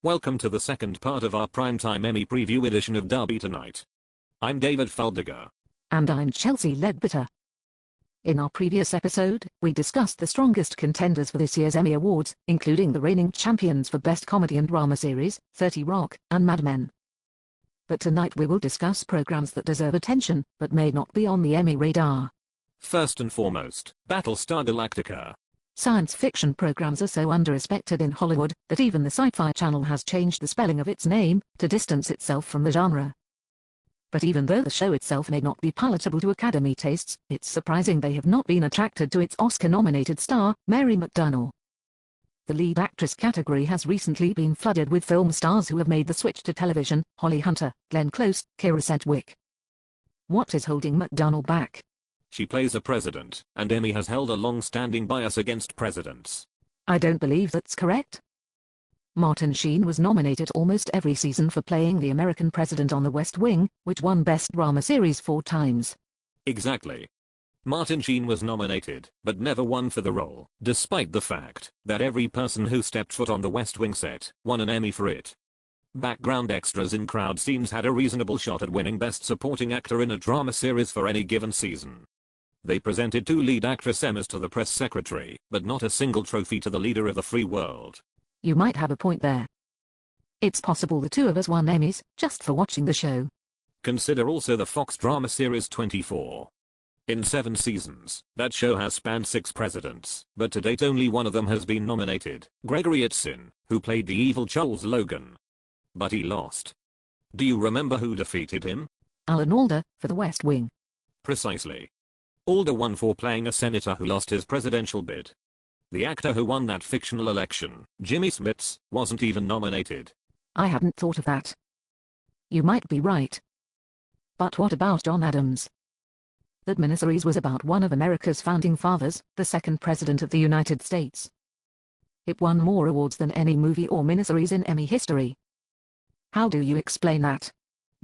Welcome to the second part of our Primetime Emmy preview edition of Derby Tonight. I'm David Fuldigger. And I'm Chelsea Ledbetter. In our previous episode, we discussed the strongest contenders for this year's Emmy Awards, including the reigning champions for Best Comedy and Drama Series, 30 Rock, and Mad Men. But tonight we will discuss programs that deserve attention, but may not be on the Emmy radar. First and foremost, Battlestar Galactica. Science fiction programs are so under-respected in Hollywood that even the Sci-Fi Channel has changed the spelling of its name to distance itself from the genre. But even though the show itself may not be palatable to Academy tastes, it's surprising they have not been attracted to its Oscar-nominated star, Mary McDonnell. The lead actress category has recently been flooded with film stars who have made the switch to television: Holly Hunter, Glenn Close, Kira Sedgwick. What is holding McDonnell back? She plays a president, and Emmy has held a long-standing bias against presidents. I don't believe that's correct. Martin Sheen was nominated almost every season for playing the American president on The West Wing, which won Best Drama Series 4 times. Exactly. Martin Sheen was nominated, but never won for the role, despite the fact that every person who stepped foot on the West Wing set won an Emmy for it. Background extras in crowd scenes had a reasonable shot at winning Best Supporting Actor in a Drama Series for any given season. They presented 2 lead actress Emmys to the press secretary, but not a single trophy to the leader of the free world. You might have a point there. It's possible the two of us won Emmys just for watching the show. Consider also the Fox drama series 24. In 7 seasons, that show has spanned 6 presidents, but to date only one of them has been nominated, Gregory Itzin, who played the evil Charles Logan. But he lost. Do you remember who defeated him? Alan Alda, for The West Wing. Precisely. Alda won for playing a senator who lost his presidential bid. The actor who won that fictional election, Jimmy Smits, wasn't even nominated. I hadn't thought of that. You might be right. But what about John Adams? That miniseries was about one of America's founding fathers, the second president of the United States. It won more awards than any movie or miniseries in Emmy history. How do you explain that?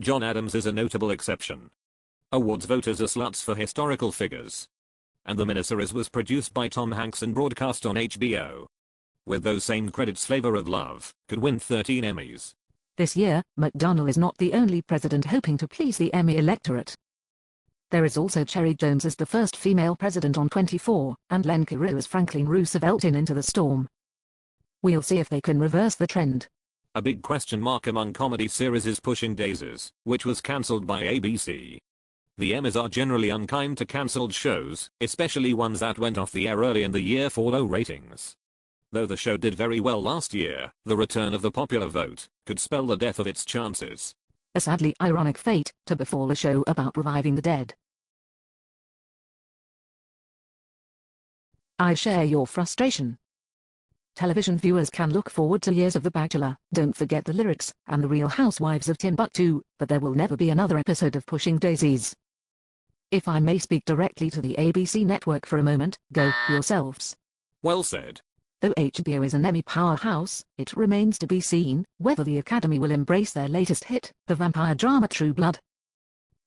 John Adams is a notable exception. Awards voters are sluts for historical figures. And the miniseries was produced by Tom Hanks and broadcast on HBO. With those same credits, Flavor of Love could win 13 Emmys. This year, McDonnell is not the only president hoping to please the Emmy electorate. There is also Cherry Jones as the first female president on 24, and Len Carew as Franklin Roosevelt in Into the Storm. We'll see if they can reverse the trend. A big question mark among comedy series is Pushing Daisies, which was cancelled by ABC. The Emmys are generally unkind to cancelled shows, especially ones that went off the air early in the year for low ratings. Though the show did very well last year, the return of the popular vote could spell the death of its chances. A sadly ironic fate to befall a show about reviving the dead. I share your frustration. Television viewers can look forward to years of The Bachelor, Don't Forget the Lyrics, and The Real Housewives of Timbuktu, but there will never be another episode of Pushing Daisies. If I may speak directly to the ABC network for a moment, go yourselves. Well said. Though HBO is an Emmy powerhouse, it remains to be seen whether the Academy will embrace their latest hit, the vampire drama True Blood.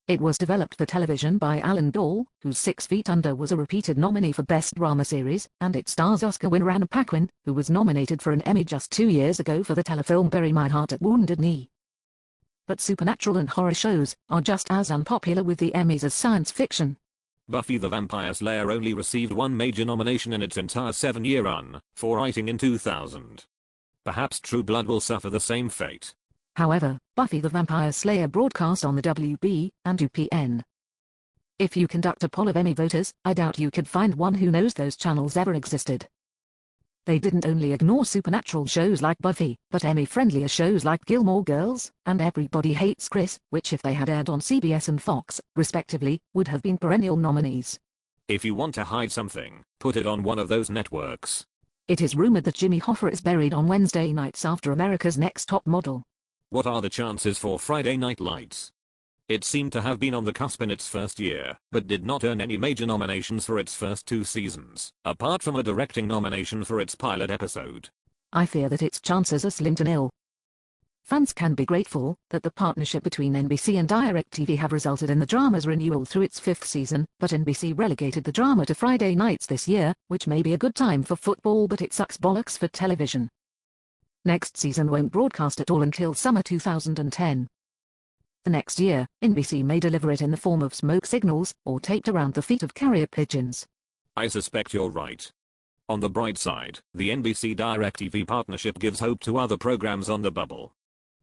It was developed for television by Alan Dall, whose 6 Feet Under was a repeated nominee for Best Drama Series, and it stars Oscar winner Anna Paquin, who was nominated for an Emmy just 2 years ago for the telefilm Bury My Heart at Wounded Knee. But supernatural and horror shows are just as unpopular with the Emmys as science fiction. Buffy the Vampire Slayer only received 1 major nomination in its entire 7-year run, for writing in 2000. Perhaps True Blood will suffer the same fate. However, Buffy the Vampire Slayer broadcast on the WB and UPN. If you conduct a poll of Emmy voters, I doubt you could find one who knows those channels ever existed. They didn't only ignore supernatural shows like Buffy, but Emmy-friendlier shows like Gilmore Girls and Everybody Hates Chris, which if they had aired on CBS and Fox, respectively, would have been perennial nominees. If you want to hide something, put it on one of those networks. It is rumored that Jimmy Hoffa is buried on Wednesday nights after America's Next Top Model. What are the chances for Friday Night Lights? It seemed to have been on the cusp in its first year, but did not earn any major nominations for its first 2 seasons, apart from a directing nomination for its pilot episode. I fear that its chances are slim to nil. Fans can be grateful that the partnership between NBC and DirecTV have resulted in the drama's renewal through its 5th season, but NBC relegated the drama to Friday nights this year, which may be a good time for football, but it sucks bollocks for television. Next season won't broadcast at all until summer 2010. The next year, NBC may deliver it in the form of smoke signals or taped around the feet of carrier pigeons. I suspect you're right. On the bright side, the NBC DirecTV partnership gives hope to other programs on the bubble.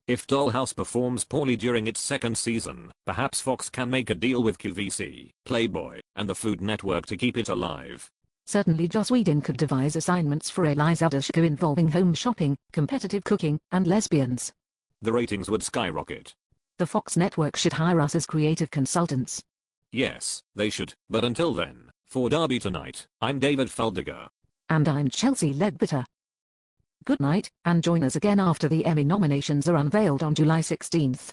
If Dollhouse performs poorly during its second season, perhaps Fox can make a deal with QVC, Playboy, and the Food Network to keep it alive. Certainly Joss Whedon could devise assignments for Eliza Dushku involving home shopping, competitive cooking, and lesbians. The ratings would skyrocket. The Fox network should hire us as creative consultants. Yes, they should, but until then, for Derby Tonight, I'm David Fuldigger. And I'm Chelsea Ledbetter. Good night, and join us again after the Emmy nominations are unveiled on July 16th.